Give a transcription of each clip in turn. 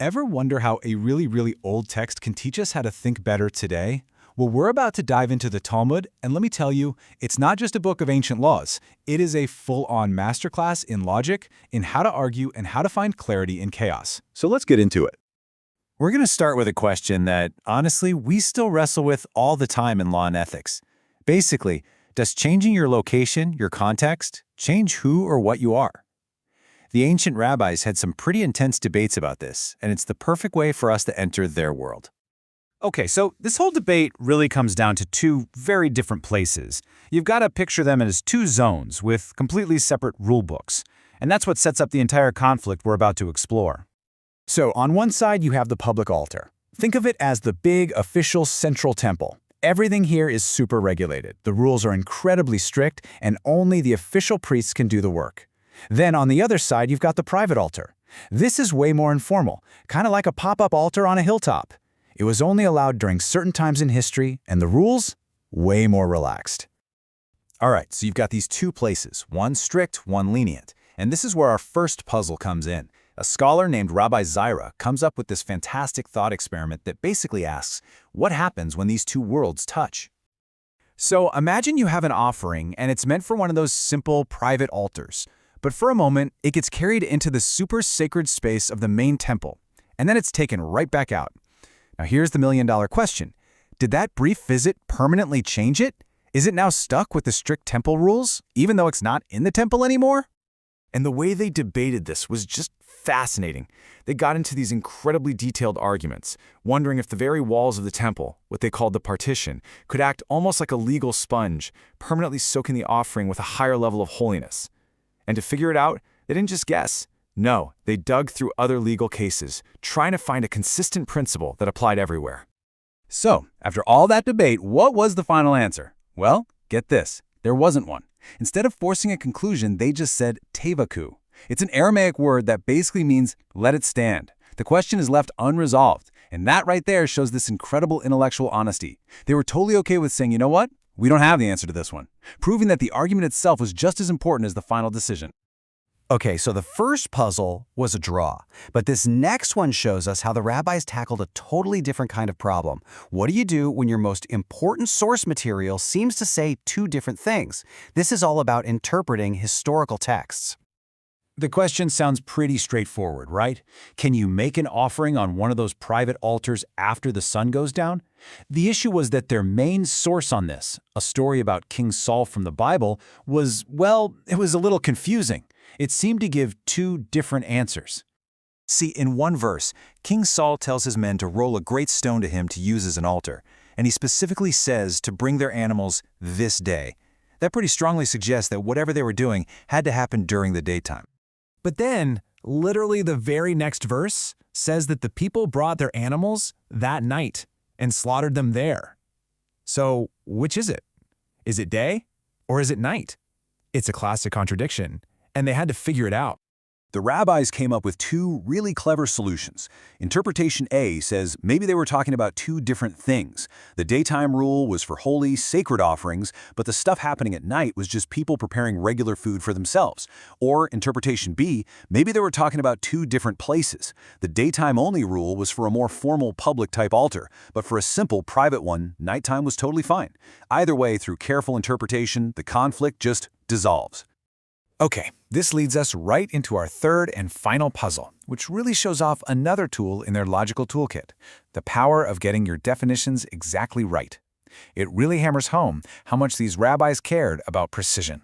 Ever wonder how a really old text can teach us how to think better today? Well, we're about to dive into the Talmud, and let me tell you, it's not just a book of ancient laws. It is a full-on masterclass in logic, in how to argue, and how to find clarity in chaos. So let's get into it. We're going to start with a question that, honestly, we still wrestle with all the time in law and ethics. Basically, does changing your location, your context, change who or what you are? The ancient rabbis had some pretty intense debates about this, and it's the perfect way for us to enter their world. Okay, so this whole debate really comes down to two very different places. You've got to picture them as two zones with completely separate rule books, and that's what sets up the entire conflict we're about to explore. So on one side, you have the public altar. Think of it as the big, official central temple. Everything here is super regulated. The rules are incredibly strict, and only the official priests can do the work. Then on the other side, you've got the private altar. This is way more informal, kind of like a pop-up altar on a hilltop. It was only allowed during certain times in history, and the rules, way more relaxed. All right, so you've got these two places, one strict, one lenient. And this is where our first puzzle comes in. A scholar named Rabbi Zira comes up with this fantastic thought experiment that basically asks, what happens when these two worlds touch? So imagine you have an offering, and it's meant for one of those simple private altars. But for a moment, it gets carried into the super sacred space of the main temple, and then it's taken right back out. Now here's the million-dollar question. Did that brief visit permanently change it? Is it now stuck with the strict temple rules, even though it's not in the temple anymore? And the way they debated this was just fascinating. They got into these incredibly detailed arguments, wondering if the very walls of the temple, what they called the partition, could act almost like a legal sponge, permanently soaking the offering with a higher level of holiness. And to figure it out, they didn't just guess. No, they dug through other legal cases, trying to find a consistent principle that applied everywhere. So, after all that debate, what was the final answer? Well, get this, there wasn't one. Instead of forcing a conclusion, they just said tevaku. It's an Aramaic word that basically means let it stand. The question is left unresolved, and that right there shows this incredible intellectual honesty. They were totally okay with saying, you know what? We don't have the answer to this one, proving that the argument itself was just as important as the final decision. Okay, so the first puzzle was a draw, but this next one shows us how the rabbis tackled a totally different kind of problem. What do you do when your most important source material seems to say two different things? This is all about interpreting historical texts. The question sounds pretty straightforward, right? Can you make an offering on one of those private altars after the sun goes down? The issue was that their main source on this, a story about King Saul from the Bible, was, well, it was a little confusing. It seemed to give two different answers. See, in one verse, King Saul tells his men to roll a great stone to him to use as an altar, and he specifically says to bring their animals this day. That pretty strongly suggests that whatever they were doing had to happen during the daytime. But then, literally the very next verse says that the people brought their animals that night and slaughtered them there. So, which is it? Is it day or is it night? It's a classic contradiction, and they had to figure it out. The rabbis came up with two really clever solutions. Interpretation A says maybe they were talking about two different things. The daytime rule was for holy, sacred offerings, but the stuff happening at night was just people preparing regular food for themselves. Or interpretation B, maybe they were talking about two different places. The daytime-only rule was for a more formal public-type altar, but for a simple private one, nighttime was totally fine. Either way, through careful interpretation, the conflict just dissolves. Okay, this leads us right into our third and final puzzle, which really shows off another tool in their logical toolkit, the power of getting your definitions exactly right. It really hammers home how much these rabbis cared about precision.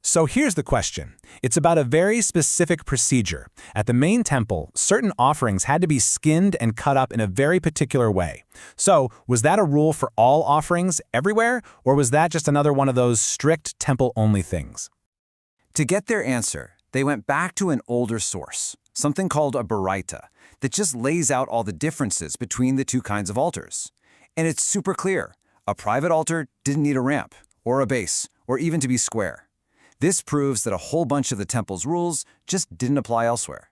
So here's the question. It's about a very specific procedure. At the main temple, certain offerings had to be skinned and cut up in a very particular way. So, was that a rule for all offerings everywhere, or was that just another one of those strict temple-only things? To get their answer, they went back to an older source, something called a baraita, that just lays out all the differences between the two kinds of altars. And it's super clear. A private altar didn't need a ramp, or a base, or even to be square. This proves that a whole bunch of the temple's rules just didn't apply elsewhere.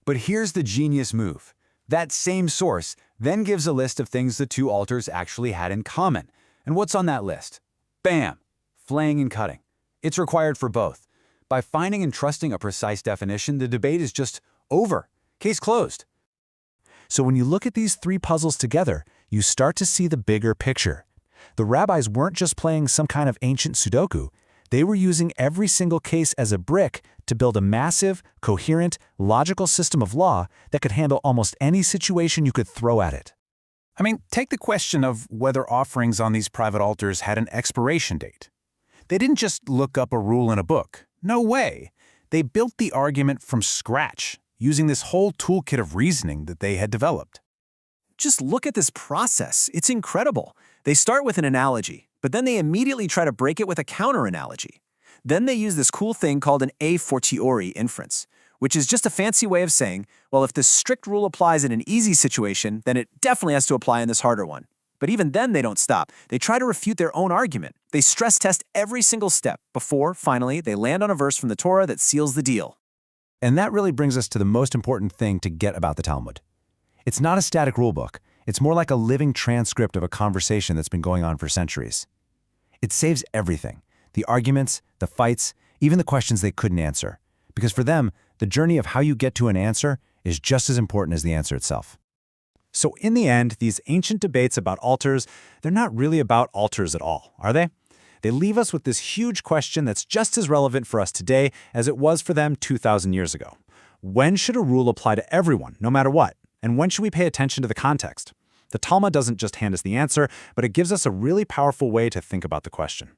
But here's the genius move. That same source then gives a list of things the two altars actually had in common. And what's on that list? Bam! Flaying and cutting. It's required for both. By finding and trusting a precise definition, the debate is just over. Case closed. So when you look at these three puzzles together, you start to see the bigger picture. The rabbis weren't just playing some kind of ancient Sudoku. They were using every single case as a brick to build a massive, coherent, logical system of law that could handle almost any situation you could throw at it. I mean, take the question of whether offerings on these private altars had an expiration date. They didn't just look up a rule in a book. No way. They built the argument from scratch, using this whole toolkit of reasoning that they had developed. Just look at this process. It's incredible. They start with an analogy, but then they immediately try to break it with a counter-analogy. Then they use this cool thing called an a fortiori inference, which is just a fancy way of saying, well, if this strict rule applies in an easy situation, then it definitely has to apply in this harder one. But even then, they don't stop. They try to refute their own argument. They stress test every single step before, finally, they land on a verse from the Torah that seals the deal. And that really brings us to the most important thing to get about the Talmud. It's not a static rulebook. It's more like a living transcript of a conversation that's been going on for centuries. It saves everything: the arguments, the fights, even the questions they couldn't answer. Because for them, the journey of how you get to an answer is just as important as the answer itself. So in the end, these ancient debates about altars, they're not really about altars at all, are they? They leave us with this huge question that's just as relevant for us today as it was for them 2,000 years ago. When should a rule apply to everyone, no matter what? And when should we pay attention to the context? The Talmud doesn't just hand us the answer, but it gives us a really powerful way to think about the question.